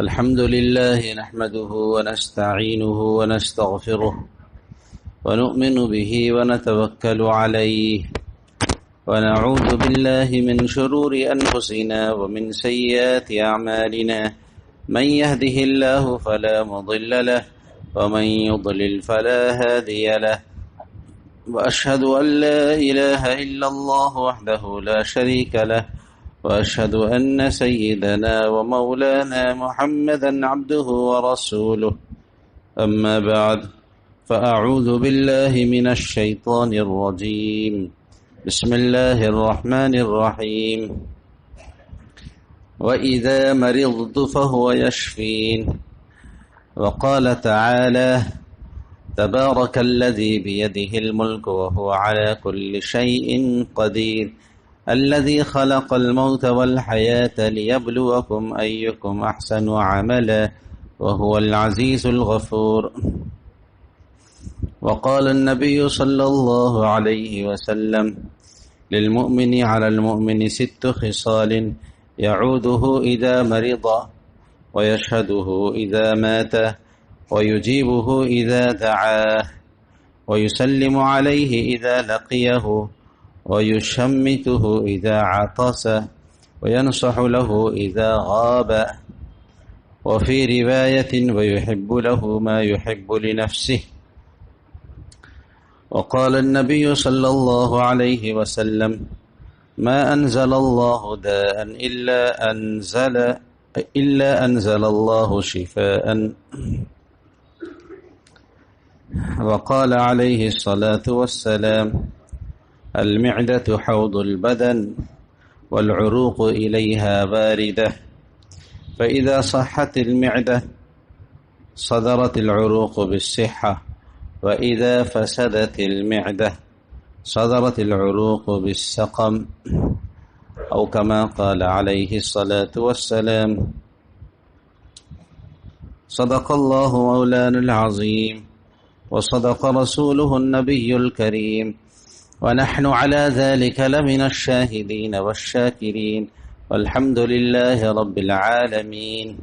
الحمد لله نحمده ونستعينه ونستغفره ونؤمن به ونتوكل عليه ونعوذ بالله من شرور أنفسنا ومن سيئات أعمالنا من يهده الله فلا مضل له ومن يضلل فلا هادي له وأشهد أن لا إله إلا الله وحده لا شريك له وأشهد أن سيدنا ومولانا محمدا عبده ورسوله أما بعد فأعوذ بالله من الشيطان الرجيم بسم الله الرحمن الرحيم وإذا مرضت فهو يشفين وقال تعالى تبارك الذي بيده الملك وهو على كل شيء قدير الذي خلق الموت والحياة ليبلوكم أيكم أحسن عملا وهو العزيز الغفور وقال النبي صلى الله عليه وسلم للمؤمن على المؤمن 6 خصال يعوده إذا مرض ويشهده إذا مات ويجيبه إذا دعاه ويسلم عليه إذا لقيه ويشمته إذا عطس وينصح له إذا غاب وفي رواية ويحب له ما يحب لنفسه وقال النبي صلى الله عليه وسلم ما أنزل الله داء إلا أنزل الله شفاء وقال عليه الصلاة والسلام المعدة حوض البدن والعروق إليها باردة فإذا صحت المعدة صدرت العروق بالصحة وإذا فسدت المعدة صدرت العروق بالسقم أو كما قال عليه الصلاة والسلام صدق الله مولانا العظيم وصدق رسوله النبي الكريم ونحن على ذلك لمن الشاهدين والشاكرين والحمد لله رب العالمين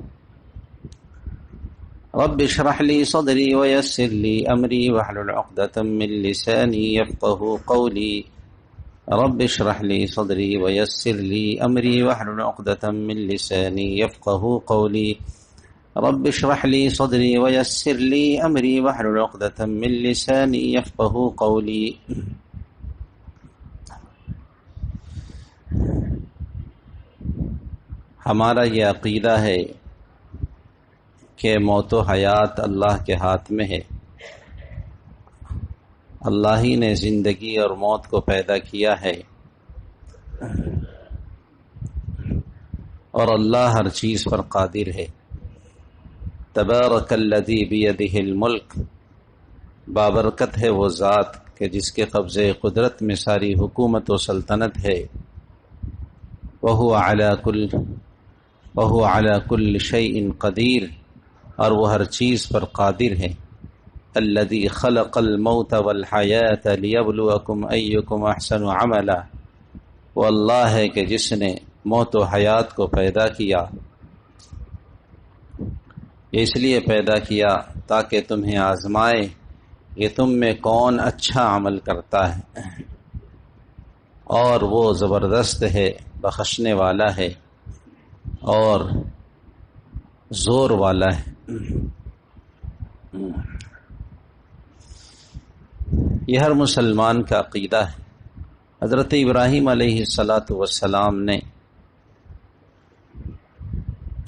رب اشرح لي صدري ويسر لي أمري واحلل عقدة من لساني يفقهوا قولي رب اشرح لي صدري ويسر لي أمري واحلل عقدة من لساني يفقهوا قولي رب اشرح لي صدري ويسر لي أمري واحلل عقدة من لساني يفقهوا قولي ہمارا یہ عقیدہ ہے کہ موت و حیات اللہ کے ہاتھ میں ہے۔ اللہ ہی نے زندگی اور موت کو پیدا کیا ہے اور اللہ ہر چیز پر قادر ہے۔ تبارک الذی بیدہ الملک، بابرکت ہے وہ ذات کہ جس کے قبضے قدرت میں ساری حکومت و سلطنت ہے۔ وَهُوَ عَلَى كُلِّ شَيْءٍ قَدِيرٌ، اور وہ ہر چیز پر قادر ہے۔ الَّذِي خَلَقَ الْمَوْتَ وَالْحَيَاةَ لِيَبْلُوَكُمْ أَيُّكُمْ أَحْسَنُ عَمَلًا، وہ اللہ ہے کہ جس نے موت و حیات کو پیدا کیا، اس لیے پیدا کیا تاکہ تمہیں آزمائے کہ تم میں کون اچھا عمل کرتا ہے، اور وہ زبردست ہے، بخشنے والا ہے اور زور والا ہے۔ یہ ہر مسلمان کا عقیدہ ہے۔ حضرت ابراہیم علیہ السلام نے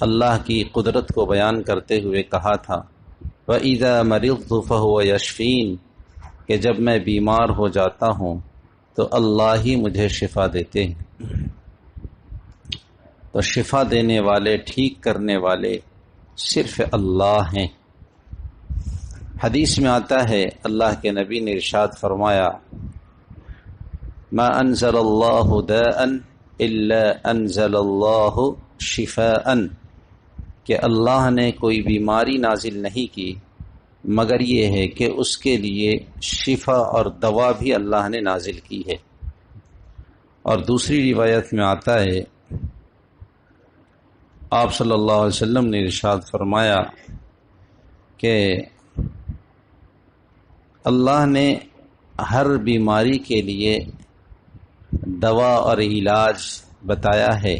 اللہ کی قدرت کو بیان کرتے ہوئے کہا تھا وَإِذَا مَرِضْتُ فَهُوَ يَشْفِينِ، کہ جب میں بیمار ہو جاتا ہوں تو اللہ ہی مجھے شفا دیتے ہیں۔ تو شفا دینے والے، ٹھیک کرنے والے صرف اللہ ہیں۔ حدیث میں آتا ہے اللہ کے نبی نے ارشاد فرمایا ما انزل اللہ داء الا انزل اللہ شفاء، کہ اللہ نے کوئی بیماری نازل نہیں کی مگر یہ ہے کہ اس کے لیے شفا اور دوا بھی اللہ نے نازل کی ہے۔ اور دوسری روایت میں آتا ہے آپ صلی اللہ علیہ وسلم نے ارشاد فرمایا کہ اللہ نے ہر بیماری کے لیے دوا اور علاج بتایا ہے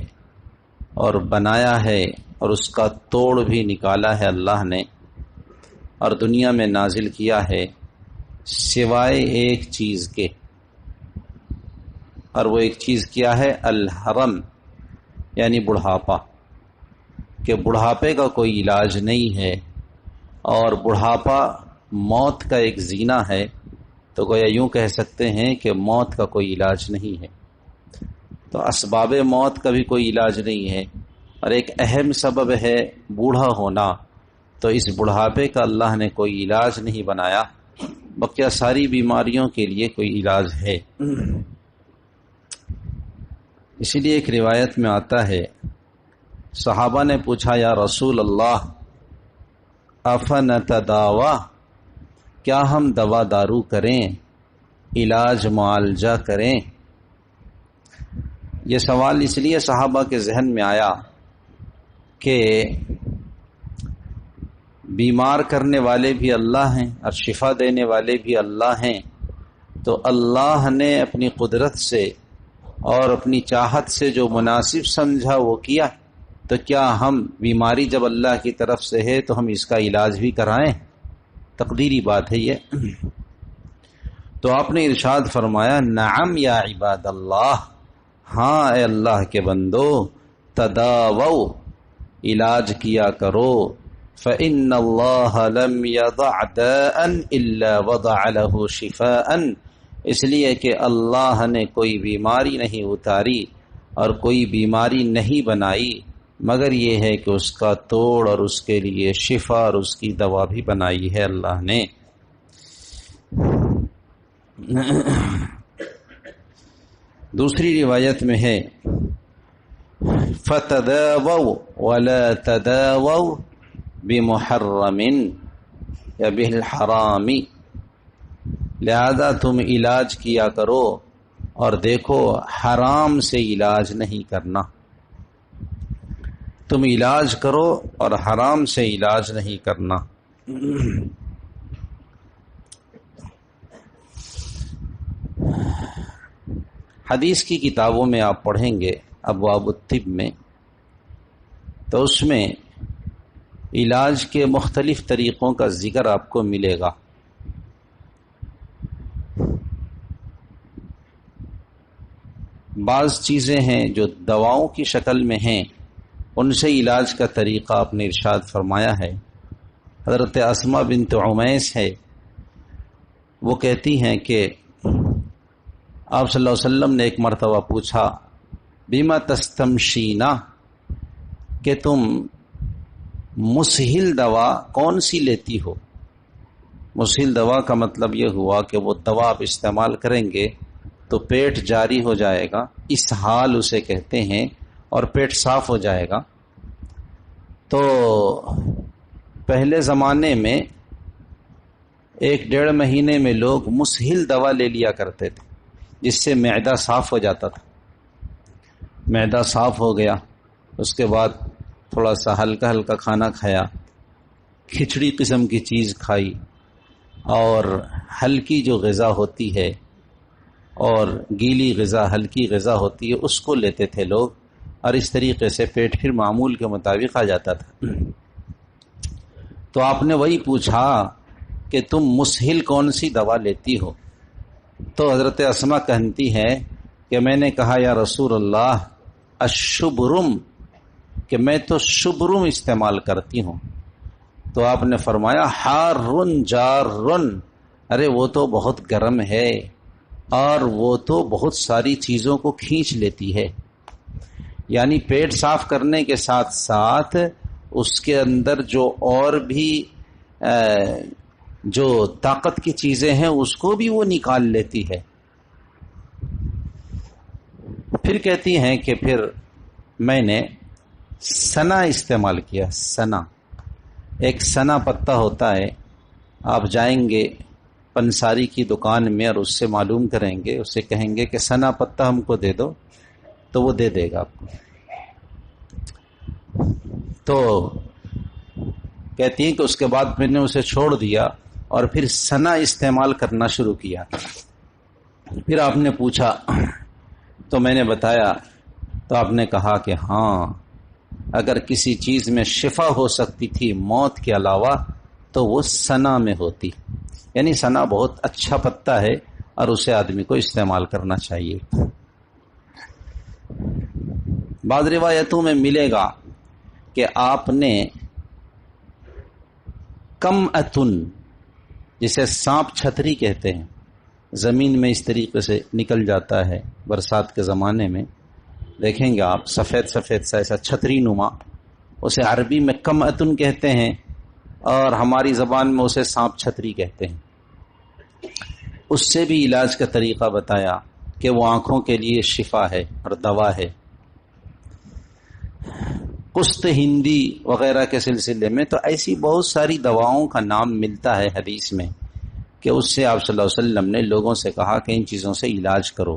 اور بنایا ہے، اور اس کا توڑ بھی نکالا ہے اللہ نے اور دنیا میں نازل کیا ہے، سوائے ایک چیز کے، اور وہ ایک چیز کیا ہے؟ الحرم، یعنی بڑھاپا، کہ بڑھاپے کا کوئی علاج نہیں ہے، اور بڑھاپا موت کا ایک زینہ ہے، تو گویا یوں کہہ سکتے ہیں کہ موت کا کوئی علاج نہیں ہے۔ تو اسباب موت کا بھی کوئی علاج نہیں ہے، اور ایک اہم سبب ہے بوڑھا ہونا، تو اس بڑھاپے کا اللہ نے کوئی علاج نہیں بنایا، بقیہ ساری بیماریوں کے لیے کوئی علاج ہے۔ اسی لیے ایک روایت میں آتا ہے، صحابہ نے پوچھا یا رسول اللہ افنتداوا، کیا ہم دوا دارو کریں، علاج معالجہ کریں؟ یہ سوال اس لیے صحابہ کے ذہن میں آیا کہ بیمار کرنے والے بھی اللہ ہیں اور شفا دینے والے بھی اللہ ہیں، تو اللہ نے اپنی قدرت سے اور اپنی چاہت سے جو مناسب سمجھا وہ کیا، تو کیا ہم بیماری جب اللہ کی طرف سے ہے تو ہم اس کا علاج بھی کرائیں؟ تقدیری بات ہے یہ۔ تو آپ نے ارشاد فرمایا نعم یا عباد اللہ، ہاں اے اللہ کے بندو، تداوو، علاج کیا کرو، فإن اللہ لم یضع داء الا وضع له شفاء، اس لیے کہ اللہ نے کوئی بیماری نہیں اتاری اور کوئی بیماری نہیں بنائی مگر یہ ہے کہ اس کا توڑ اور اس کے لیے شفا اور اس کی دوا بھی بنائی ہے اللہ نے۔ دوسری روایت میں ہے فَتَدَاوَوْا وَلَا تَدَاوَوْا بِمُحَرَّمٍ یا بِالْحَرَامِ، لہذا تم علاج کیا کرو اور دیکھو حرام سے علاج نہیں کرنا، تم علاج کرو اور حرام سے علاج نہیں کرنا۔ حدیث کی کتابوں میں آپ پڑھیں گے ابواب الطب میں، تو اس میں علاج کے مختلف طریقوں کا ذکر آپ کو ملے گا۔ بعض چیزیں ہیں جو دواؤں کی شکل میں ہیں، ان سے علاج کا طریقہ آپ نے ارشاد فرمایا ہے۔ حضرت اسماء بنت عمیس ہے، وہ کہتی ہیں کہ آپ صلی اللہ علیہ وسلم نے ایک مرتبہ پوچھا بما تستمشینا، کہ تم مسہل دوا کون سی لیتی ہو؟ مسہل دوا کا مطلب یہ ہوا کہ وہ دوا آپ استعمال کریں گے تو پیٹ جاری ہو جائے گا، اسہال اسے کہتے ہیں، اور پیٹ صاف ہو جائے گا۔ تو پہلے زمانے میں 1-1.5 مہینے میں لوگ مسہل دوا لے لیا کرتے تھے، جس سے معدہ صاف ہو جاتا تھا۔ معدہ صاف ہو گیا، اس کے بعد تھوڑا سا ہلکا ہلکا کھانا کھایا، کھچڑی قسم کی چیز کھائی، اور ہلکی جو غذا ہوتی ہے اور گیلی غذا، ہلکی غذا ہوتی ہے، اس کو لیتے تھے لوگ، اور اس طریقے سے پیٹ پھر معمول کے مطابق آ جاتا تھا۔ تو آپ نے وہی پوچھا کہ تم مسہل کون سی دوا لیتی ہو؟ تو حضرت اسماء کہتی ہے کہ میں نے کہا یا رسول اللہ الشبرم، کہ میں تو شبرم استعمال کرتی ہوں۔ تو آپ نے فرمایا حارن جارن، ارے وہ تو بہت گرم ہے اور وہ تو بہت ساری چیزوں کو کھینچ لیتی ہے، یعنی پیٹ صاف کرنے کے ساتھ ساتھ اس کے اندر جو اور بھی جو طاقت کی چیزیں ہیں اس کو بھی وہ نکال لیتی ہے۔ پھر کہتی ہیں کہ پھر میں نے سنا استعمال کیا۔ سنا، ایک سنا پتا ہوتا ہے، آپ جائیں گے پنساری کی دکان میں اور اس سے معلوم کریں گے، اسے کہیں گے کہ سنا پتا ہم کو دے دو، تو وہ دے دے گا آپ کو۔ تو کہتی ہیں کہ اس کے بعد میں نے اسے چھوڑ دیا اور پھر سنا استعمال کرنا شروع کیا. پھر آپ نے پوچھا تو میں نے بتایا تو آپ نے کہا کہ ہاں، اگر کسی چیز میں شفا ہو سکتی تھی موت کے علاوہ تو وہ سنا میں ہوتی. یعنی سنا بہت اچھا پتا ہے اور اسے آدمی کو استعمال کرنا چاہیے. بعض روایتوں میں ملے گا کہ آپ نے کم اتن، جسے سانپ چھتری کہتے ہیں، زمین میں اس طریقے سے نکل جاتا ہے برسات کے زمانے میں، دیکھیں گے آپ سفید سفید سا ایسا چھتری نما، اسے عربی میں کم اتن کہتے ہیں اور ہماری زبان میں اسے سانپ چھتری کہتے ہیں. اس سے بھی علاج کا طریقہ بتایا کہ وہ آنکھوں کے لیے شفا ہے اور دوا ہے. قسط ہندی وغیرہ کے سلسلے میں تو ایسی بہت ساری دواؤں کا نام ملتا ہے حدیث میں کہ اس سے آپ صلی اللہ علیہ وسلم نے لوگوں سے کہا کہ ان چیزوں سے علاج کرو.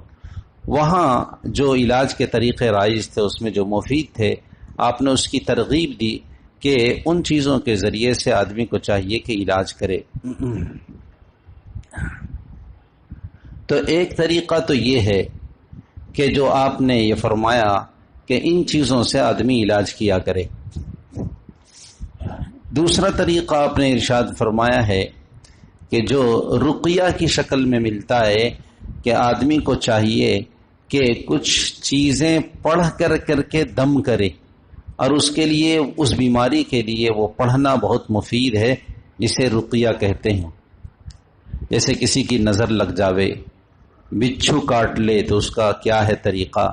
وہاں جو علاج کے طریقے رائج تھے اس میں جو مفید تھے آپ نے اس کی ترغیب دی کہ ان چیزوں کے ذریعے سے آدمی کو چاہیے کہ علاج کرے. تو ایک طریقہ تو یہ ہے کہ جو آپ نے یہ فرمایا کہ ان چیزوں سے آدمی علاج کیا کرے. دوسرا طریقہ آپ نے ارشاد فرمایا ہے کہ جو رقیہ کی شکل میں ملتا ہے کہ آدمی کو چاہیے کہ کچھ چیزیں پڑھ کر کے دم کرے، اور اس کے لیے اس بیماری کے لیے وہ پڑھنا بہت مفید ہے، جسے رقیہ کہتے ہیں. جیسے کسی کی نظر لگ جاوے، بچھو کاٹ لے تو اس کا کیا ہے طریقہ،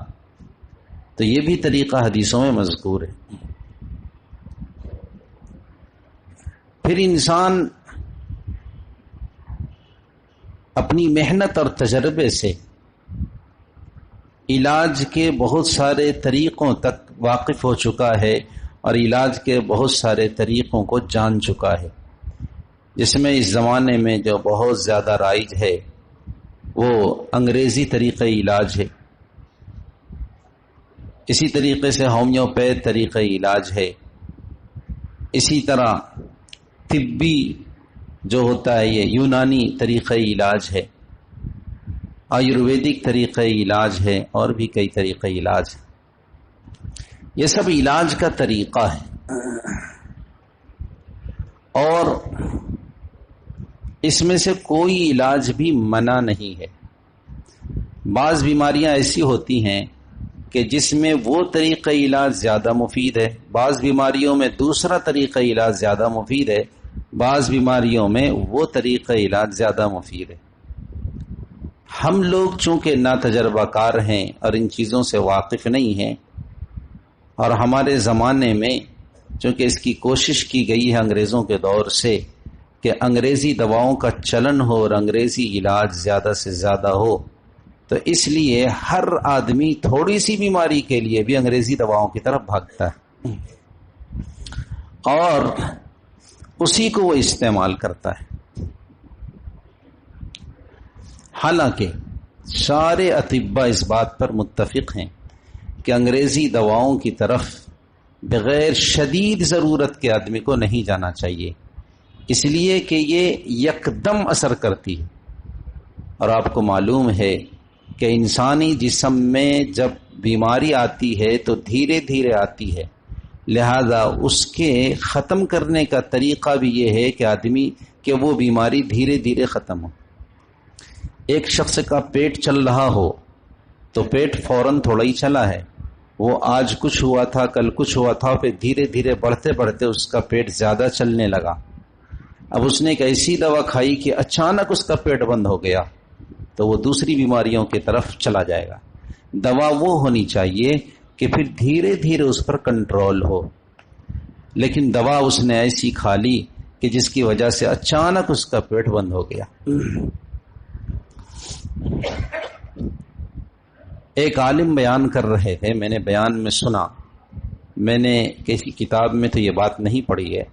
تو یہ بھی طریقہ حدیثوں میں مذکور ہے. پھر انسان اپنی محنت اور تجربے سے علاج کے بہت سارے طریقوں تک واقف ہو چکا ہے اور علاج کے بہت سارے طریقوں کو جان چکا ہے، جس میں اس زمانے میں جو بہت زیادہ رائج ہے وہ انگریزی طریقہ علاج ہے. اسی طریقے سے ہومیوپیتھ طریقہ علاج ہے. اسی طرح طبی جو ہوتا ہے یہ یونانی طریقہ علاج ہے، آیورویدک طریقہ علاج ہے، اور بھی کئی طریقہ علاج ہے. یہ سب علاج کا طریقہ ہے اور اس میں سے کوئی علاج بھی منع نہیں ہے. بعض بیماریاں ایسی ہوتی ہیں کہ جس میں وہ طریقہ علاج زیادہ مفید ہے، بعض بیماریوں میں دوسرا طریقہ علاج زیادہ مفید ہے، بعض بیماریوں میں وہ طریقہ علاج زیادہ مفید ہے. ہم لوگ چونکہ ناتجربہ کار ہیں اور ان چیزوں سے واقف نہیں ہیں، اور ہمارے زمانے میں چونکہ اس کی کوشش کی گئی ہے انگریزوں کے دور سے کہ انگریزی دواؤں کا چلن ہو اور انگریزی علاج زیادہ سے زیادہ ہو، تو اس لیے ہر آدمی تھوڑی سی بیماری کے لیے بھی انگریزی دواؤں کی طرف بھاگتا ہے اور اسی کو وہ استعمال کرتا ہے. حالانکہ سارے اطباء اس بات پر متفق ہیں کہ انگریزی دواؤں کی طرف بغیر شدید ضرورت کے آدمی کو نہیں جانا چاہیے، اس لیے کہ یہ یکدم اثر کرتی ہے. اور آپ کو معلوم ہے کہ انسانی جسم میں جب بیماری آتی ہے تو دھیرے دھیرے آتی ہے، لہذا اس کے ختم کرنے کا طریقہ بھی یہ ہے کہ آدمی کہ وہ بیماری دھیرے دھیرے ختم ہو. ایک شخص کا پیٹ چل رہا ہو تو پیٹ فوراً تھوڑا ہی چلا ہے، وہ آج کچھ ہوا تھا کل کچھ ہوا تھا، پھر دھیرے دھیرے بڑھتے بڑھتے اس کا پیٹ زیادہ چلنے لگا. اب اس نے ایک ایسی دوا کھائی کہ اچانک اس کا پیٹ بند ہو گیا، تو وہ دوسری بیماریوں کی طرف چلا جائے گا. دوا وہ ہونی چاہیے کہ پھر دھیرے دھیرے اس پر کنٹرول ہو، لیکن دوا اس نے ایسی کھا لی کہ جس کی وجہ سے اچانک اس کا پیٹ بند ہو گیا. ایک عالم بیان کر رہے تھے، میں نے بیان میں سنا، میں نے کسی کتاب میں تو یہ بات نہیں پڑھی ہے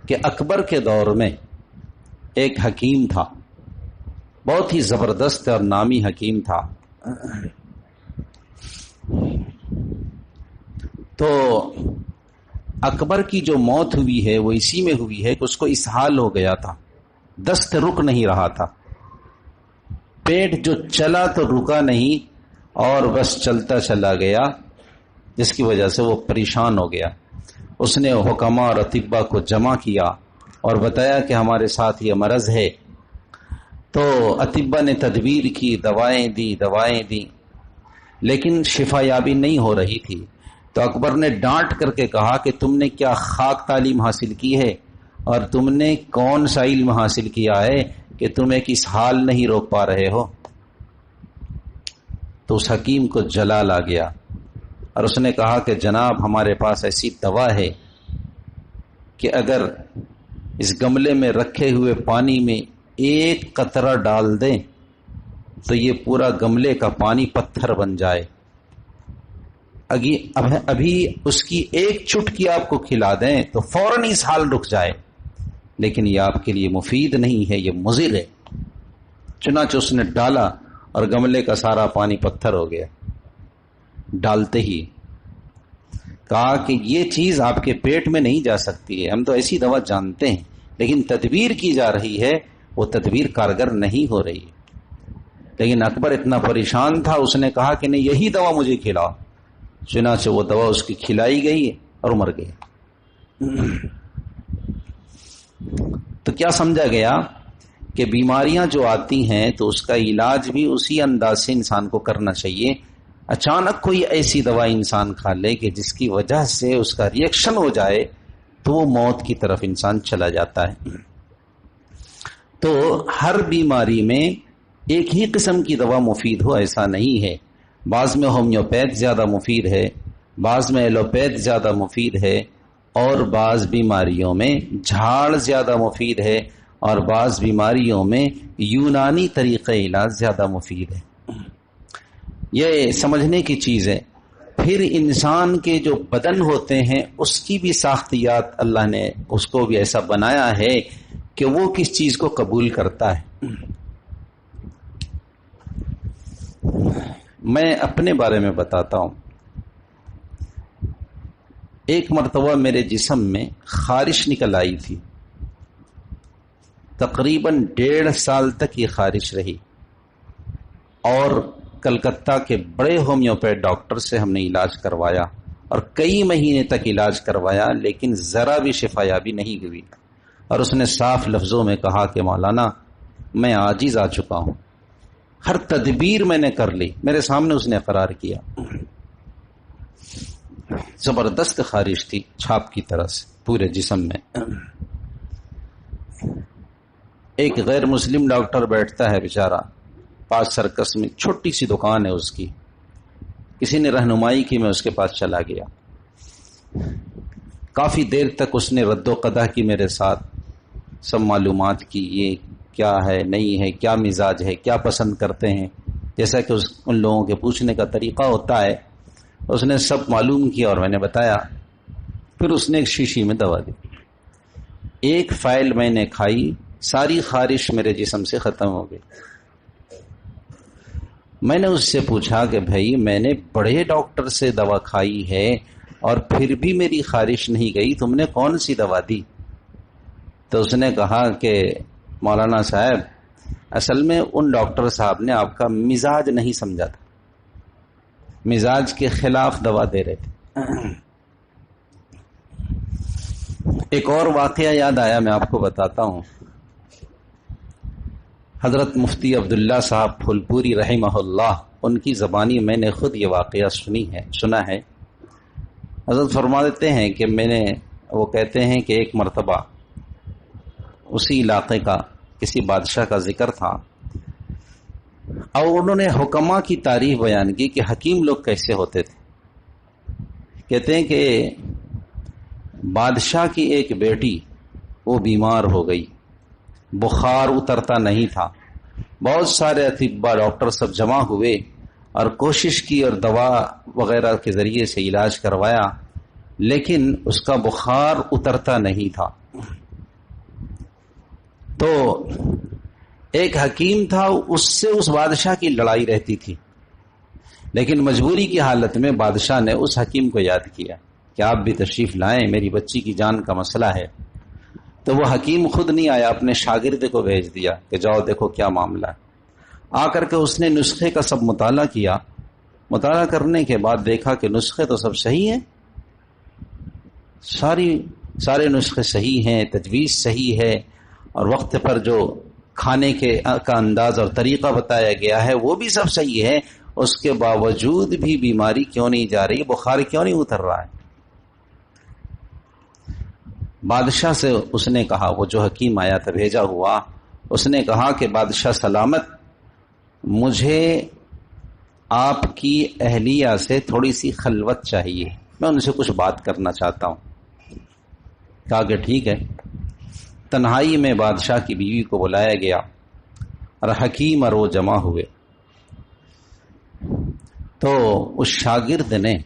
کہ اکبر کے دور میں ایک حکیم تھا، بہت ہی زبردست اور نامی حکیم تھا. تو اکبر کی جو موت ہوئی ہے وہ اسی میں ہوئی ہے کہ اس کو اسہال ہو گیا تھا، دست رک نہیں رہا تھا، پیٹ جو چلا تو رکا نہیں اور بس چلتا چلا گیا، جس کی وجہ سے وہ پریشان ہو گیا۔ اس نے حکما اور اطباء کو جمع کیا اور بتایا کہ ہمارے ساتھ یہ مرض ہے۔ تو اطباء نے تدبیر کی، دوائیں دی، لیکن شفا یابی نہیں ہو رہی تھی۔ تو اکبر نے ڈانٹ کر کے کہا کہ تم نے کیا خاک تعلیم حاصل کی ہے، اور تم نے کون سا علم حاصل کیا ہے کہ تم ایک اسہال نہیں روک پا رہے ہو؟ تو اس حکیم کو جلال آ گیا اور اس نے کہا کہ جناب ہمارے پاس ایسی دوا ہے کہ اگر اس گملے میں رکھے ہوئے پانی میں ایک قطرہ ڈال دیں تو یہ پورا گملے کا پانی پتھر بن جائے، ابھی اس کی ایک چٹکی آپ کو کھلا دیں تو فوراً اسہال رک جائے، لیکن یہ آپ کے لیے مفید نہیں ہے، یہ مضر ہے۔ چنانچہ اس نے ڈالا اور گملے کا سارا پانی پتھر ہو گیا۔ ڈالتے ہی کہا کہ یہ چیز آپ کے پیٹ میں نہیں جا سکتی ہے، ہم تو ایسی دوا جانتے ہیں، لیکن تدبیر کی جا رہی ہے، وہ تدبیر کارگر نہیں ہو رہی۔ لیکن اکبر اتنا پریشان تھا، اس نے کہا کہ نہیں، یہی دوا مجھے کھلاؤ۔ چنانچہ وہ دوا اس کی کھلائی گئی اور مر گیا۔ تو کیا سمجھا گیا کہ بیماریاں جو آتی ہیں تو اس کا علاج بھی اسی انداز سے انسان کو کرنا چاہیے۔ اچانک کوئی ایسی دوا انسان کھا لے کہ جس کی وجہ سے اس کا ری ایکشن ہو جائے تو وہ موت کی طرف انسان چلا جاتا ہے۔ تو ہر بیماری میں ایک ہی قسم کی دوا مفید ہو ایسا نہیں ہے، بعض میں ہومیوپیتھ زیادہ مفید ہے، بعض میں ایلوپیتھ زیادہ مفید ہے، اور بعض بیماریوں میں جھاڑ زیادہ مفید ہے، اور بعض بیماریوں میں یونانی طریقہ علاج زیادہ مفید ہے۔ یہ سمجھنے کی چیز ہے۔ پھر انسان کے جو بدن ہوتے ہیں اس کی بھی ساختیات اللہ نے اس کو بھی ایسا بنایا ہے کہ وہ کس چیز کو قبول کرتا ہے۔ میں اپنے بارے میں بتاتا ہوں۔ ایک مرتبہ میرے جسم میں خارش نکل آئی تھی، تقریباً 1.5 سال تک یہ خارش رہی، اور کلکتہ کے بڑے ہومیوپیتھ ڈاکٹر سے ہم نے علاج کروایا اور کئی مہینے تک علاج کروایا، لیکن ذرا بھی شفا یابی نہیں ہوئی۔ اور اس نے صاف لفظوں میں کہا کہ مولانا میں عاجز آ چکا ہوں، ہر تدبیر میں نے کر لی، میرے سامنے اس نے اقرار کیا۔ زبردست خارش تھی چھاپ کی طرح سے پورے جسم میں۔ ایک غیر مسلم ڈاکٹر بیٹھتا ہے بیچارہ پاس سرکس میں، چھوٹی سی دکان ہے اس کی، کسی نے رہنمائی کی، میں اس کے پاس چلا گیا۔ کافی دیر تک اس نے رد و قدح کی میرے ساتھ، سب معلومات کی، یہ کیا ہے نہیں ہے، کیا مزاج ہے، کیا پسند کرتے ہیں، جیسا کہ ان لوگوں کے پوچھنے کا طریقہ ہوتا ہے۔ اس نے سب معلوم کیا اور میں نے بتایا۔ پھر اس نے ایک شیشی میں دوا دی، ایک فائل میں نے کھائی، ساری خارش میرے جسم سے ختم ہو گئی۔ میں نے اس سے پوچھا کہ بھائی میں نے بڑے ڈاکٹر سے دوا کھائی ہے اور پھر بھی میری خارش نہیں گئی، تم نے کون سی دوا دی؟ تو اس نے کہا کہ مولانا صاحب اصل میں ان ڈاکٹر صاحب نے آپ کا مزاج نہیں سمجھا تھا، مزاج کے خلاف دوا دے رہے تھے۔ ایک اور واقعہ یاد آیا، میں آپ کو بتاتا ہوں۔ حضرت مفتی عبداللہ صاحب پھولپوری رحمہ اللہ، ان کی زبانی میں نے خود یہ واقعہ سنا ہے۔ حضرت فرما دیتے ہیں کہ وہ کہتے ہیں کہ ایک مرتبہ اسی علاقے کا کسی بادشاہ کا ذکر تھا، اور انہوں نے حکما کی تعریف بیان کی کہ حکیم لوگ کیسے ہوتے تھے۔ کہتے ہیں کہ بادشاہ کی ایک بیٹی وہ بیمار ہو گئی، بخار اترتا نہیں تھا، بہت سارے اطباء ڈاکٹر سب جمع ہوئے اور کوشش کی اور دوا وغیرہ کے ذریعے سے علاج کروایا، لیکن اس کا بخار اترتا نہیں تھا۔ تو ایک حکیم تھا، اس سے اس بادشاہ کی لڑائی رہتی تھی، لیکن مجبوری کی حالت میں بادشاہ نے اس حکیم کو یاد کیا کہ آپ بھی تشریف لائیں، میری بچی کی جان کا مسئلہ ہے۔ تو وہ حکیم خود نہیں آیا، اپنے شاگرد کو بھیج دیا کہ جاؤ دیکھو کیا معاملہ ہے۔ آ کر کے اس نے نسخے کا سب مطالعہ کیا، مطالعہ کرنے کے بعد دیکھا کہ نسخے تو سب صحیح ہیں، سارے نسخے صحیح ہیں، تجویز صحیح ہے، اور وقت پر جو کھانے کا انداز اور طریقہ بتایا گیا ہے وہ بھی سب صحیح ہے، اس کے باوجود بھی بیماری کیوں نہیں جا رہی، بخار کیوں نہیں اتر رہا ہے؟ بادشاہ سے اس نے کہا، وہ جو حکیم آیا تھا بھیجا ہوا، اس نے کہا کہ بادشاہ سلامت، مجھے آپ کی اہلیہ سے تھوڑی سی خلوت چاہیے، میں ان سے کچھ بات کرنا چاہتا ہوں۔ کہا کہ ٹھیک ہے۔ تنہائی میں بادشاہ کی بیوی کو بلایا گیا اور حکیم اور وہ جمع ہوئے، تو اس شاگرد نے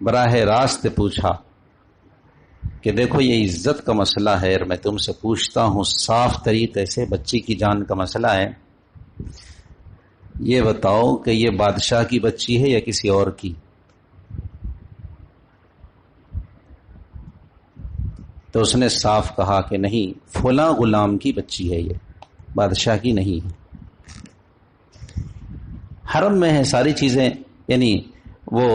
براہ راست پوچھا کہ دیکھو یہ عزت کا مسئلہ ہے اور میں تم سے پوچھتا ہوں صاف طریقے سے، بچی کی جان کا مسئلہ ہے، یہ بتاؤ کہ یہ بادشاہ کی بچی ہے یا کسی اور کی؟ تو اس نے صاف کہا کہ نہیں، فلاں غلام کی بچی ہے، یہ بادشاہ کی نہیں ہے۔ حرم میں ہے ساری چیزیں، یعنی وہ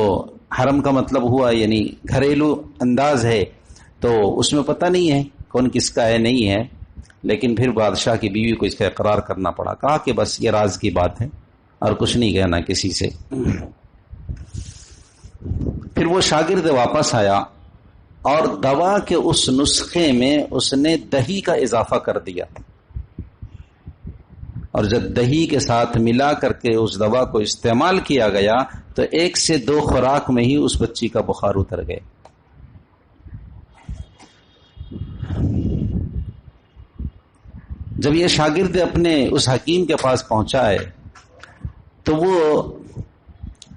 حرم کا مطلب ہوا یعنی گھریلو انداز ہے، تو اس میں پتہ نہیں ہے کون کس کا ہے نہیں ہے، لیکن پھر بادشاہ کی بیوی کو اس کا اقرار کرنا پڑا۔ کہا کہ بس یہ راز کی بات ہے اور کچھ نہیں کہنا کسی سے۔ پھر وہ شاگرد واپس آیا اور دوا کے اس نسخے میں اس نے دہی کا اضافہ کر دیا، اور جب دہی کے ساتھ ملا کر کے اس دوا کو استعمال کیا گیا تو 1 سے 2 خوراک میں ہی اس بچی کا بخار اتر گئے۔ جب یہ شاگرد اپنے اس حکیم کے پاس پہنچا ہے تو وہ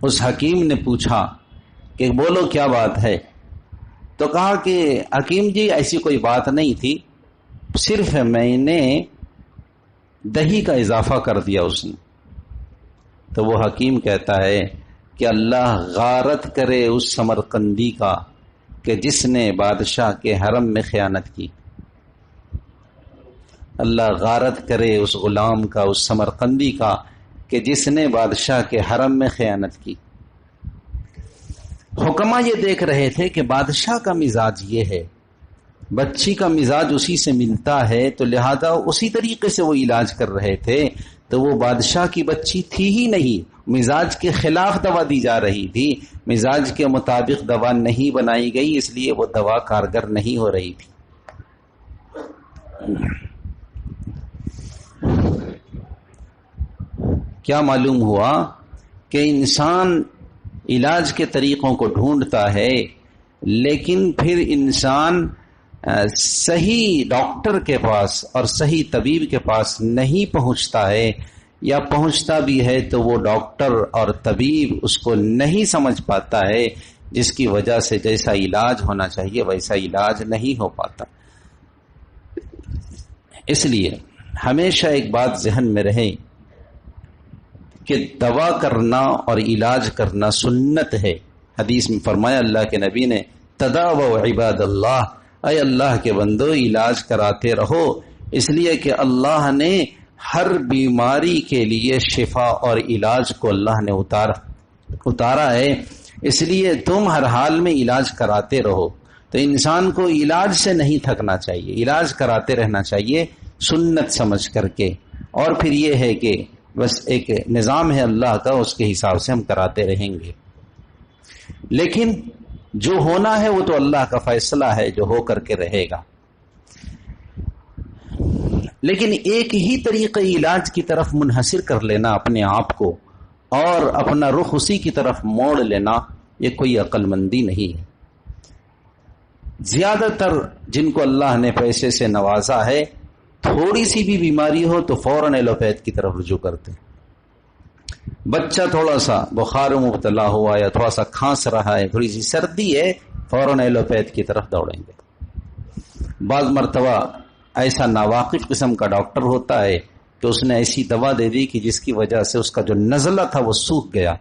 اس حکیم نے پوچھا کہ بولو کیا بات ہے؟ تو کہا کہ حکیم جی ایسی کوئی بات نہیں تھی، صرف میں نے دہی کا اضافہ کر دیا اس نے۔ تو وہ حکیم کہتا ہے کہ اللہ غارت کرے اس سمرقندی کا کہ جس نے بادشاہ کے حرم میں خیانت کی، اللہ غارت کرے اس غلام کا، اس سمرقندی کا کہ جس نے بادشاہ کے حرم میں خیانت کی۔ حکما یہ دیکھ رہے تھے کہ بادشاہ کا مزاج یہ ہے، بچی کا مزاج اسی سے ملتا ہے، تو لہذا اسی طریقے سے وہ علاج کر رہے تھے۔ تو وہ بادشاہ کی بچی تھی ہی نہیں، مزاج کے خلاف دوا دی جا رہی تھی، مزاج کے مطابق دوا نہیں بنائی گئی، اس لیے وہ دوا کارگر نہیں ہو رہی تھی۔ کیا معلوم ہوا کہ انسان علاج کے طریقوں کو ڈھونڈتا ہے، لیکن پھر انسان صحیح ڈاکٹر کے پاس اور صحیح طبیب کے پاس نہیں پہنچتا ہے، یا پہنچتا بھی ہے تو وہ ڈاکٹر اور طبیب اس کو نہیں سمجھ پاتا ہے، جس کی وجہ سے جیسا علاج ہونا چاہیے ویسا علاج نہیں ہو پاتا۔ اس لیے ہمیشہ ایک بات ذہن میں رہے کہ دوا کرنا اور علاج کرنا سنت ہے۔ حدیث میں فرمایا اللہ کے نبی نے، تداووا عباد اللہ، اے اللہ کے بندو علاج کراتے رہو، اس لیے کہ اللہ نے ہر بیماری کے لیے شفا اور علاج کو اللہ نے اتارا ہے، اس لیے تم ہر حال میں علاج کراتے رہو۔ تو انسان کو علاج سے نہیں تھکنا چاہیے، علاج کراتے رہنا چاہیے سنت سمجھ کر کے، اور پھر یہ ہے کہ بس ایک نظام ہے اللہ کا، اس کے حساب سے ہم کراتے رہیں گے۔ لیکن جو ہونا ہے وہ تو اللہ کا فیصلہ ہے، جو ہو کر کے رہے گا۔ لیکن ایک ہی طریقے علاج کی طرف منحصر کر لینا اپنے آپ کو اور اپنا رخ اسی کی طرف موڑ لینا، یہ کوئی عقل مندی نہیں ہے۔ زیادہ تر جن کو اللہ نے پیسے سے نوازا ہے، تھوڑی سی بھی بیماری ہو تو فوراً ایلوپیتھ کی طرف رجوع کرتے ہیں۔ بچہ تھوڑا سا بخار مبتلا ہوا یا تھوڑا سا کھانس رہا ہے، تھوڑی سی سردی ہے، فوراً ایلوپیتھ کی طرف دوڑیں گے۔ بعض مرتبہ ایسا ناواقف قسم کا ڈاکٹر ہوتا ہے کہ اس نے ایسی دوا دے دی کہ جس کی وجہ سے اس کا جو نزلہ تھا وہ سوکھ گیا،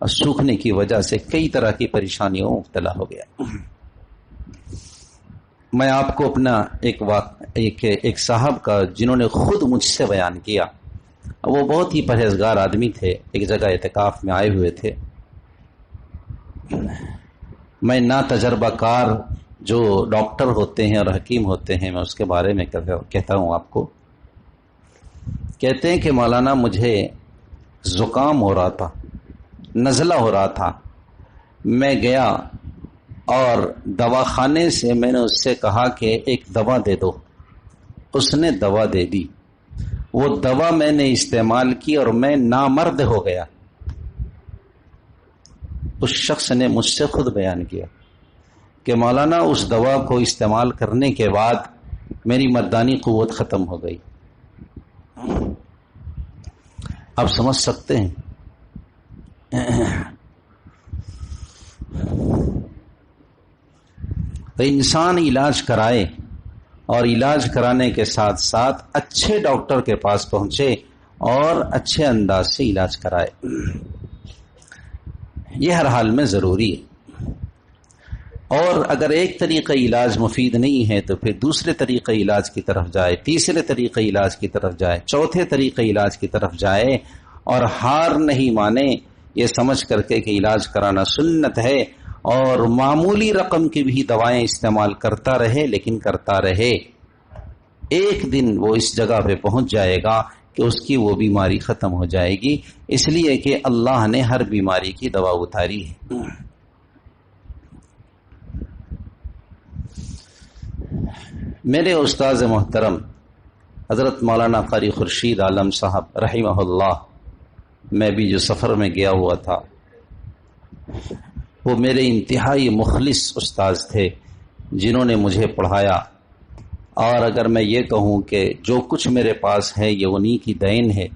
اور سوکھنے کی وجہ سے کئی طرح کی پریشانیوں میں مبتلا ہو گیا۔ میں آپ کو اپنا ایک صاحب کا جنہوں نے خود مجھ سے بیان کیا، وہ بہت ہی پرہیزگار آدمی تھے، ایک جگہ اعتکاف میں آئے ہوئے تھے۔ میں نا تجربہ کار جو ڈاکٹر ہوتے ہیں اور حکیم ہوتے ہیں، میں اس کے بارے میں کہتا ہوں آپ کو۔ کہتے ہیں کہ مولانا مجھے زکام ہو رہا تھا، نزلہ ہو رہا تھا، میں گیا اور دواخانے سے میں نے اس سے کہا کہ ایک دوا دے دو، اس نے دوا دے دی، وہ دوا میں نے استعمال کی اور میں نامرد ہو گیا۔ اس شخص نے مجھ سے خود بیان کیا کہ مولانا اس دوا کو استعمال کرنے کے بعد میری مردانی قوت ختم ہو گئی۔ آپ سمجھ سکتے ہیں تو انسان علاج کرائے اور علاج کرانے کے ساتھ ساتھ اچھے ڈاکٹر کے پاس پہنچے اور اچھے انداز سے علاج کرائے، یہ ہر حال میں ضروری ہے۔ اور اگر ایک طریقہ علاج مفید نہیں ہے تو پھر دوسرے طریقہ علاج کی طرف جائے، تیسرے طریقہ علاج کی طرف جائے، چوتھے طریقہ علاج کی طرف جائے، اور ہار نہیں مانے یہ سمجھ کر کے کہ علاج کرانا سنت ہے، اور معمولی رقم کی بھی دوائیں استعمال کرتا رہے، لیکن کرتا رہے، ایک دن وہ اس جگہ پہ پہنچ جائے گا کہ اس کی وہ بیماری ختم ہو جائے گی، اس لیے کہ اللہ نے ہر بیماری کی دوا اتاری ہے۔ میرے استاذ محترم حضرت مولانا قاری خورشید عالم صاحب رحمہ اللہ، میں بھی جو سفر میں گیا ہوا تھا، وہ میرے انتہائی مخلص استاذ تھے جنہوں نے مجھے پڑھایا، اور اگر میں یہ کہوں کہ جو کچھ میرے پاس ہے یہ انہی کی دین ہے،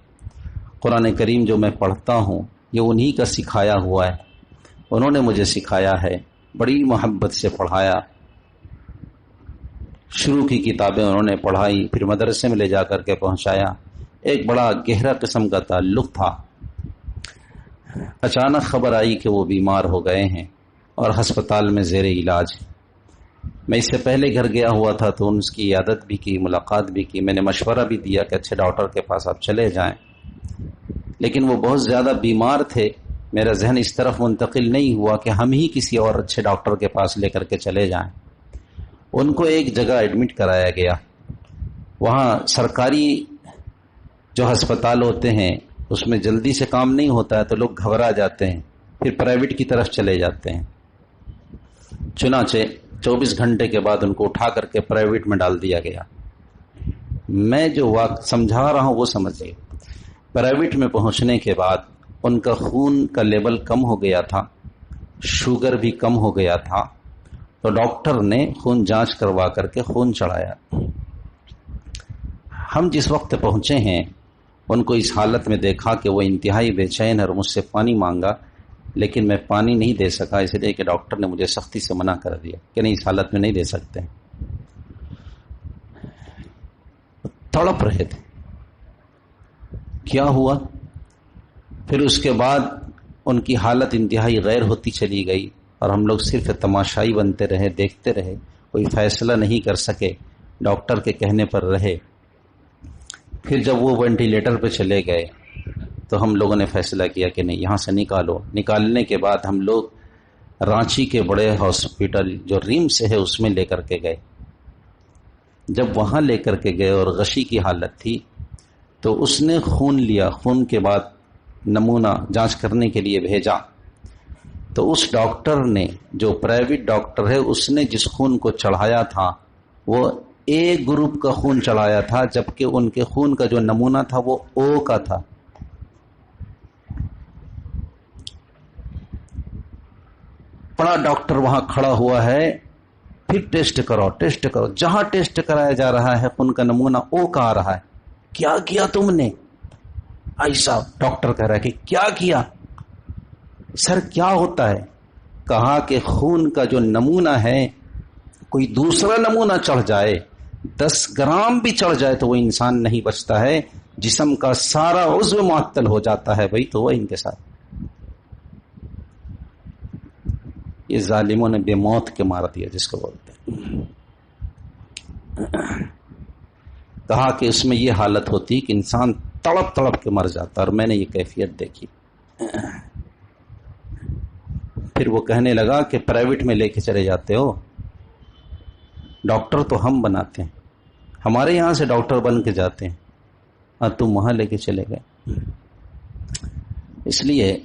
قرآن کریم جو میں پڑھتا ہوں یہ انہی کا سکھایا ہوا ہے، انہوں نے مجھے سکھایا ہے، بڑی محبت سے پڑھایا، شروع کی کتابیں انہوں نے پڑھائی، پھر مدرسے میں لے جا کر کے پہنچایا، ایک بڑا گہرا قسم کا تعلق تھا۔ اچانک خبر آئی کہ وہ بیمار ہو گئے ہیں اور ہسپتال میں زیر علاج۔ میں اس سے پہلے گھر گیا ہوا تھا تو ان کی عیادت بھی کی، ملاقات بھی کی، میں نے مشورہ بھی دیا کہ اچھے ڈاکٹر کے پاس آپ چلے جائیں، لیکن وہ بہت زیادہ بیمار تھے، میرا ذہن اس طرف منتقل نہیں ہوا کہ ہم ہی کسی اور اچھے ڈاکٹر کے پاس لے کر کے چلے جائیں۔ ان کو ایک جگہ ایڈمٹ کرایا گیا، وہاں سرکاری جو ہسپتال ہوتے ہیں اس میں جلدی سے کام نہیں ہوتا ہے تو لوگ گھبرا جاتے ہیں، پھر پرائیویٹ کی طرف چلے جاتے ہیں۔ چنانچہ 24 گھنٹے کے بعد ان کو اٹھا کر کے پرائیویٹ میں ڈال دیا گیا۔ میں جو واقع سمجھا رہا ہوں وہ سمجھے۔ پرائیویٹ میں پہنچنے کے بعد ان کا خون کا لیول کم ہو گیا تھا، شوگر بھی کم ہو گیا تھا، تو ڈاکٹر نے خون جانچ کروا کر کے خون چڑھایا۔ ہم جس وقت پہنچے ہیں ان کو اس حالت میں دیکھا کہ وہ انتہائی بے چین اور مجھ سے پانی مانگا، لیکن میں پانی نہیں دے سکا، اس لیے کہ ڈاکٹر نے مجھے سختی سے منع کر دیا کہ نہیں، اس حالت میں نہیں دے سکتے۔ تڑپ رہے تھے، کیا ہوا؟ پھر اس کے بعد ان کی حالت انتہائی غیر ہوتی چلی گئی اور ہم لوگ صرف تماشائی بنتے رہے، دیکھتے رہے، کوئی فیصلہ نہیں کر سکے، ڈاکٹر کے کہنے پر رہے۔ پھر جب وہ وینٹیلیٹر پہ چلے گئے تو ہم لوگوں نے فیصلہ کیا کہ نہیں، یہاں سے نکالو۔ نکالنے کے بعد ہم لوگ رانچی کے بڑے ہاسپٹل جو ریمس ہے اس میں لے کر کے گئے۔ جب وہاں لے کر کے گئے اور غشی کی حالت تھی تو اس نے خون لیا، خون کے بعد نمونہ جانچ کرنے کے لیے بھیجا، تو اس ڈاکٹر نے جو پرائیویٹ ڈاکٹر ہے اس نے جس خون کو چڑھایا تھا وہ اے گروپ کا خون چڑھایا تھا، جبکہ ان کے خون کا جو نمونہ تھا وہ او کا تھا۔ بڑا ڈاکٹر وہاں کھڑا ہوا ہے، پھر ٹیسٹ کرو ٹیسٹ کرو، جہاں ٹیسٹ کرایا جا رہا ہے خون کا نمونہ او کا آ رہا ہے۔ کیا کیا تم نے؟ ایسا ڈاکٹر کہہ رہا ہے کہ کیا کیا؟ سر کیا ہوتا ہے؟ کہا کہ خون کا جو نمونہ ہے کوئی دوسرا نمونہ چڑھ جائے، 10 گرام بھی چڑھ جائے تو وہ انسان نہیں بچتا ہے، جسم کا سارا عضو معطل ہو جاتا ہے۔ بھائی تو وہ ان کے ساتھ یہ ظالموں نے بے موت کے مار دیا جس کو بولتے ہیں. کہا کہ اس میں یہ حالت ہوتی کہ انسان تڑپ تڑپ کے مر جاتا، اور میں نے یہ کیفیت دیکھی. پھر وہ کہنے لگا کہ پرائیویٹ میں لے کے چلے جاتے ہو، ڈاکٹر تو ہم بناتے ہیں، ہمارے یہاں سے ڈاکٹر بن کے جاتے ہیں اور تم وہاں لے کے چلے گئے. اس لیے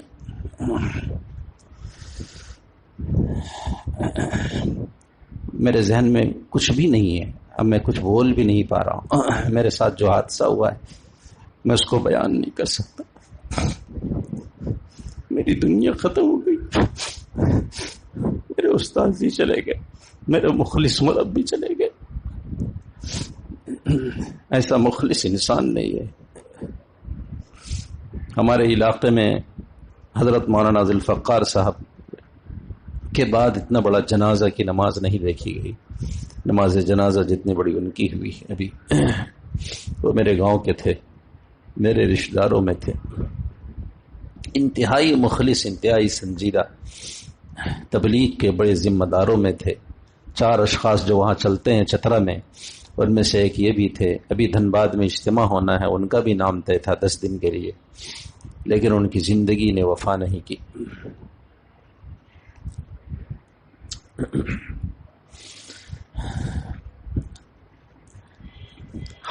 میرے ذہن میں کچھ بھی نہیں ہے، اب میں کچھ بول بھی نہیں پا رہا ہوں. میرے ساتھ جو حادثہ ہوا ہے میں اس کو بیان نہیں کر سکتا. میری دنیا ختم ہو گئی، میرے استاد جی چلے گئے، میرے مخلص مربی چلے گئے. ایسا مخلص انسان نہیں ہے. ہمارے علاقے میں حضرت مولانا ذوالفقار صاحب کے بعد اتنا بڑا جنازہ کی نماز نہیں دیکھی گئی. نماز جنازہ جتنی بڑی ان کی ہوئی ابھی. وہ میرے گاؤں کے تھے، میرے رشتہ داروں میں تھے، انتہائی مخلص، انتہائی سنجیدہ، تبلیغ کے بڑے ذمہ داروں میں تھے. 4 اشخاص جو وہاں چلتے ہیں چترا میں، ان میں سے ایک یہ بھی تھے. ابھی دھنباد میں اجتماع ہونا ہے، ان کا بھی نام طے تھا 10 دن کے لیے، لیکن ان کی زندگی نے وفا نہیں کی.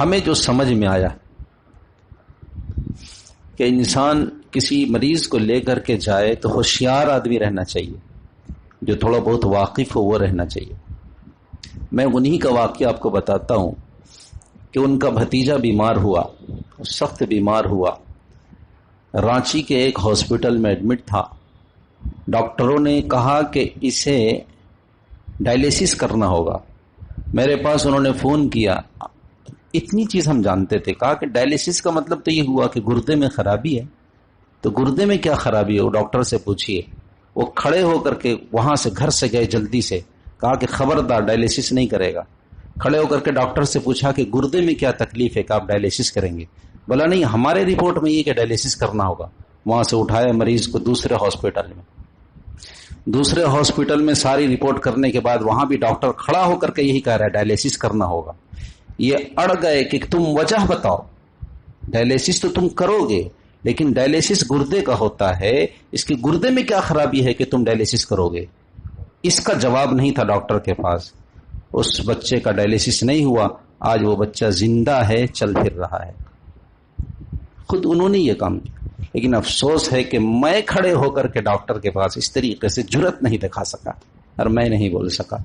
ہمیں جو سمجھ میں آیا کہ انسان کسی مریض کو لے کر کے جائے تو ہوشیار آدمی رہنا چاہیے، جو تھوڑا بہت واقف ہو وہ رہنا چاہیے. میں انہی کا واقعہ آپ کو بتاتا ہوں کہ ان کا بھتیجا بیمار ہوا، سخت بیمار ہوا، رانچی کے ایک ہاسپٹل میں ایڈمٹ تھا. ڈاکٹروں نے کہا کہ اسے ڈائلیسس کرنا ہوگا. میرے پاس انہوں نے فون کیا، اتنی چیز ہم جانتے تھے. کہا کہ ڈائلیسس کا مطلب تو یہ ہوا کہ گردے میں خرابی ہے. تو گردے میں کیا خرابی ہے وہ ڈاکٹر سے پوچھئے. وہ کھڑے ہو کر کے وہاں سے گھر سے گئے جلدی سے، کہا کہ خبردار ڈائلیسس نہیں کرے گا. کھڑے ہو کر کے ڈاکٹر سے پوچھا کہ گردے میں کیا تکلیف ہے کہ آپ ڈائلیسس کریں گے. بولا نہیں، ہمارے رپورٹ میں یہ کہ ڈائلیسس کرنا ہوگا. وہاں سے اٹھایا مریض کو دوسرے ہاسپٹل میں ساری رپورٹ کرنے کے بعد وہاں بھی ڈاکٹر کھڑا ہو کر کے یہی کہہ رہا ہے ڈائلیسس کرنا ہوگا. یہ اڑ گئے کہ تم وجہ بتاؤ، ڈائلیسس تو تم کرو گے لیکن ڈائلیسس گردے کا ہوتا ہے، اس کے گردے میں کیا خرابی ہے کہ تم ڈائلیسس کرو گے. اس کا جواب نہیں تھا ڈاکٹر کے پاس. اس بچے کا ڈائلیسس نہیں ہوا. آج وہ بچہ زندہ ہے، چل پھر رہا ہے. خود انہوں نے یہ کام کیا. لیکن افسوس ہے کہ میں کھڑے ہو کر کے ڈاکٹر کے پاس اس طریقے سے جرأت نہیں دکھا سکا، اور میں نہیں بول سکا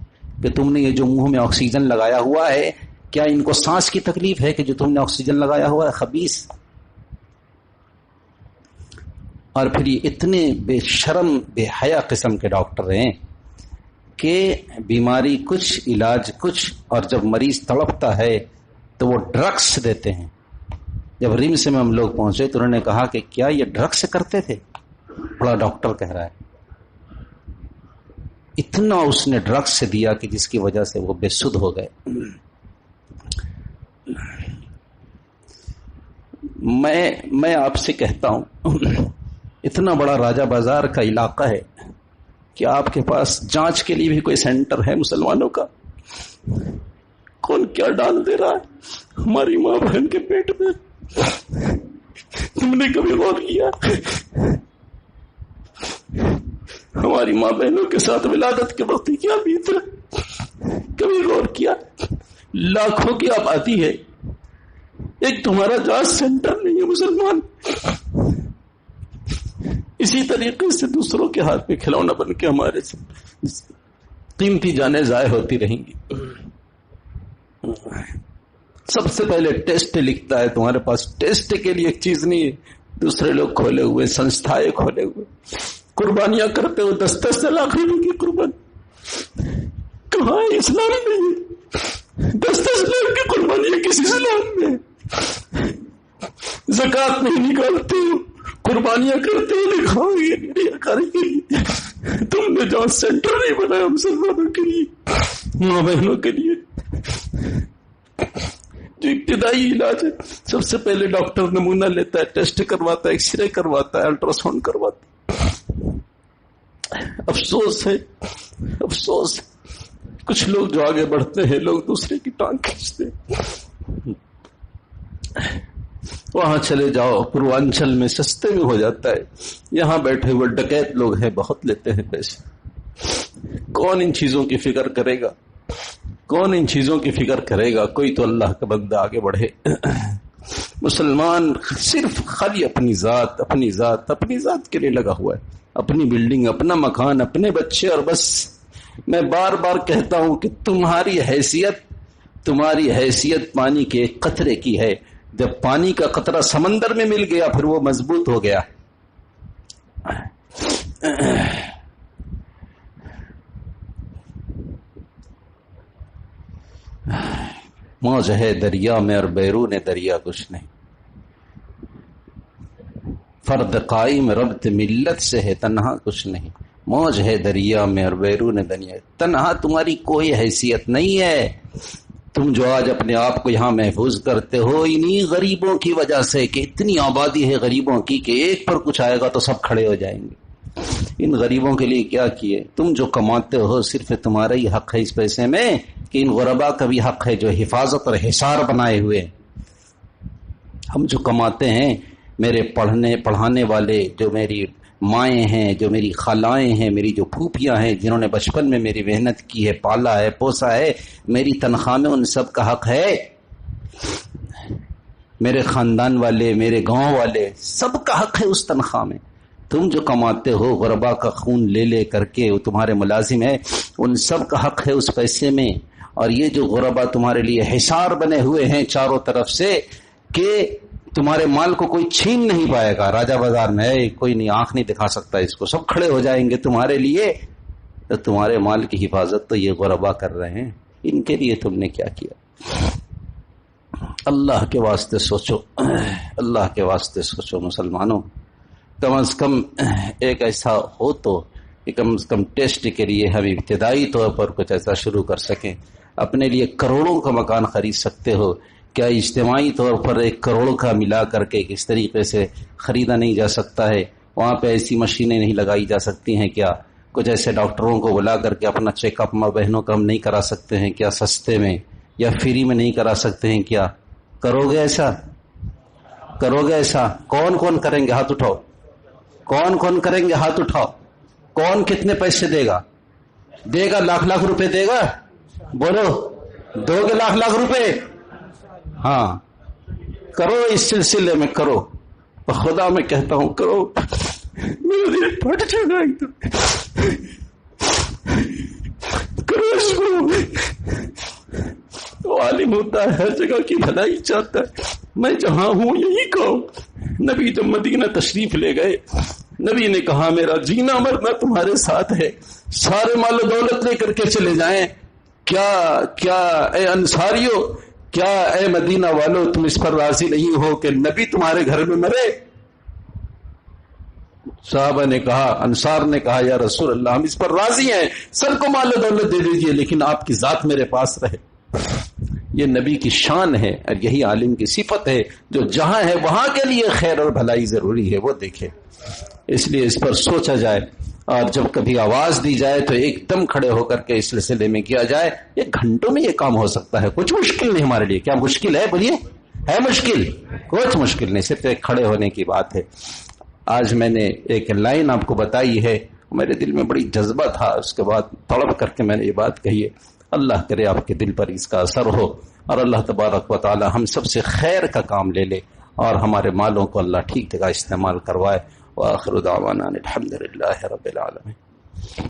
کہ تم نے یہ جو منہ میں آکسیجن لگایا ہوا ہے، کیا ان کو سانس کی تکلیف ہے کہ جو تم نے آکسیجن لگایا ہوا ہے؟ خبیث. اور پھر یہ اتنے بے شرم بے حیا قسم کے ڈاکٹر ہیں کہ بیماری کچھ، علاج کچھ، اور جب مریض تڑپتا ہے تو وہ ڈرگس دیتے ہیں. جب ریمس میں ہم لوگ پہنچے تو انہوں نے کہا کہ کیا یہ ڈرگس کرتے تھے؟ بڑا ڈاکٹر کہہ رہا ہے. اتنا اس نے ڈرگس سے دیا کہ جس کی وجہ سے وہ بے سدھ ہو گئے. میں آپ سے کہتا ہوں، اتنا بڑا راجہ بازار کا علاقہ ہے کہ آپ کے پاس جانچ کے لیے بھی کوئی سینٹر ہے مسلمانوں کا؟ کون کیا ڈال دے رہا ہے ہماری ماں بہن کے پیٹ میں؟ تم نے کبھی غور کیا ہماری ماں بہنوں کے ساتھ ولادت کے وقت کیا بیت رہا؟ کبھی غور کیا؟ لاکھوں کی آبادی ہے، ایک تمہارا جانچ سینٹر نہیں ہے مسلمان. اسی طریقے سے دوسروں کے ہاتھ میں کھلونا بن کے ہمارے قیمتی جانیں ضائع ہوتی رہیں گی. سب سے پہلے ٹیسٹ لکھتا ہے، تمہارے پاس ٹیسٹ کے لیے ایک چیز نہیں ہے. دوسرے لوگ کھولے ہوئے، سنستھائیں کھولے ہوئے، قربانیاں کرتے ہوئے 10-10 لاکھ روپے کی قربانی. کہاں ہے اسلام میں؟ 10-10 لاکھ کی قربانیاں کس اسلام میں؟ زکات نہیں نکالتے ہو، قربانیاں کرتے ہو، دکھاؤ کے لیے. تم نے جانچ سینٹر نہیں بنایا مسلمانوں کے لیے، ماں بہنوں کے لیے. جو ابتدائی علاج ہے، سب سے پہلے ڈاکٹر نمونہ لیتا ہے، ٹیسٹ کرواتا ہے، ایکس رے کرواتا ہے، الٹرا ساؤنڈ کرواتا ہے. افسوس ہے، افسوس ہے، کچھ لوگ جو آگے بڑھتے ہیں لوگ دوسرے کی ٹانگ کھینچتے ہیں۔ وہاں چلے جاؤ پوروانچل میں سستے میں ہو جاتا ہے، یہاں بیٹھے ہوئے ڈکیت لوگ ہیں، بہت لیتے ہیں پیسے۔ کون ان چیزوں کی فکر کرے گا؟ کون ان چیزوں کی فکر کرے گا؟ کوئی تو اللہ کا بندہ آگے بڑھے۔ مسلمان صرف خالی اپنی ذات اپنی ذات اپنی ذات کے لیے لگا ہوا ہے، اپنی بلڈنگ، اپنا مکان، اپنے بچے، اور بس۔ میں بار بار کہتا ہوں کہ تمہاری حیثیت پانی کے ایک قطرے کی ہے۔ جب پانی کا قطرہ سمندر میں مل گیا پھر وہ مضبوط ہو گیا۔ موج ہے دریا میں اور بیرون دریا کچھ نہیں، فرد قائم ربط ملت سے ہے، تنہا کچھ نہیں۔ موج ہے دریا میں اور بیرون دریا، تنہا تمہاری کوئی حیثیت نہیں ہے۔ تم جو آج اپنے آپ کو یہاں محفوظ کرتے ہو انہی غریبوں کی وجہ سے، کہ اتنی آبادی ہے غریبوں کی کہ ایک پر کچھ آئے گا تو سب کھڑے ہو جائیں گے۔ ان غریبوں کے لیے کیا کیے؟ تم جو کماتے ہو صرف تمہارا ہی حق ہے اس پیسے میں، کہ ان غربا کا بھی حق ہے جو حفاظت اور حصار بنائے ہوئے۔ ہم جو کماتے ہیں، میرے پڑھانے والے جو میری مائیں ہیں، جو میری خالائیں ہیں، میری جو پھوپھیاں ہیں جنہوں نے بچپن میں میری محنت کی ہے، پالا ہے، پوسا ہے، میری تنخواہ میں ان سب کا حق ہے۔ میرے خاندان والے، میرے گاؤں والے، سب کا حق ہے اس تنخواہ میں۔ تم جو کماتے ہو غربا کا خون لے لے کر کے، وہ تمہارے ملازم ہیں، ان سب کا حق ہے اس پیسے میں۔ اور یہ جو غربا تمہارے لیے حصار بنے ہوئے ہیں چاروں طرف سے، کہ تمہارے مال کو کوئی چھین نہیں پائے گا۔ راجہ بازار میں کوئی نہیں، آنکھ نہیں دکھا سکتا اس کو، سب کھڑے ہو جائیں گے تمہارے لیے۔ تو تمہارے مال کی حفاظت تو یہ غربا کر رہے ہیں، ان کے لیے تم نے کیا کیا؟ اللہ کے واسطے سوچو، اللہ کے واسطے سوچو مسلمانوں۔ کم از کم ایک ایسا ہو تو کہ کم از کم ٹیسٹ کے لیے ہم ابتدائی طور پر کچھ ایسا شروع کر سکیں۔ اپنے لیے کروڑوں کا مکان خرید سکتے ہو کیا؟ اجتماعی طور پر 1 کروڑ کا ملا کر کے کس طریقے سے خریدا نہیں جا سکتا ہے؟ وہاں پہ ایسی مشینیں نہیں لگائی جا سکتی ہیں کیا؟ کچھ ایسے ڈاکٹروں کو بلا کر کے اپنا چیک اپ ماں بہنوں کا ہم نہیں کرا سکتے ہیں کیا؟ سستے میں یا فری میں نہیں کرا سکتے ہیں کیا؟ کرو گے ایسا؟ کرو گے ایسا؟ کون کون کریں گے؟ ہاتھ اٹھاؤ۔ کون کون کریں گے؟ ہاتھ اٹھاؤ۔ کون کتنے پیسے دے گا؟ دے گا لاکھ روپے دے گا؟ بولو، دو گے لاکھ روپے؟ ہاں کرو، اس سلسلے میں کرو، خدا میں کہتا ہوں کرو۔ میرا دل پھٹ جائے گا ایک دم۔ کرو اس کو۔ وہ عالم ہوتا ہے، ہر جگہ کی بھلائی چاہتا ہے۔ میں جہاں ہوں یہی کہوں۔ نبی جب مدینہ تشریف لے گئے، نبی نے کہا میرا جینا مرنا تمہارے ساتھ ہے، سارے مال و دولت لے کر کے چلے جائیں۔ کیا اے انصاریو، کیا اے مدینہ والو، تم اس پر راضی نہیں ہو کہ نبی تمہارے گھر میں مرے؟ صحابہ نے کہا، انصار نے کہا یا رسول اللہ ہم اس پر راضی ہیں، سب کو مال و دولت دے دیجئے لیکن آپ کی ذات میرے پاس رہے۔ یہ نبی کی شان ہے اور یہی عالم کی صفت ہے، جو جہاں ہے وہاں کے لیے خیر اور بھلائی ضروری ہے، وہ دیکھے۔ اس لیے اس پر سوچا جائے، اور جب کبھی آواز دی جائے تو ایک دم کھڑے ہو کر کے اس سلسلے میں کیا جائے۔ یہ گھنٹوں میں یہ کام ہو سکتا ہے، کچھ مشکل نہیں ہمارے لیے۔ کیا مشکل ہے؟ بولیے، ہے مشکل؟ کچھ مشکل نہیں، صرف ایک کھڑے ہونے کی بات ہے۔ آج میں نے ایک لائن آپ کو بتائی ہے، میرے دل میں بڑی جذبہ تھا، اس کے بعد تڑپ کر کے میں نے یہ بات کہی ہے۔ اللہ کرے آپ کے دل پر اس کا اثر ہو، اور اللہ تبارک و تعالی ہم سب سے خیر کا کام لے لے، اور ہمارے مالوں کو اللہ ٹھیک جگہ استعمال کروائے۔ وآخر دعوانا الحمد للہ رب العالمین۔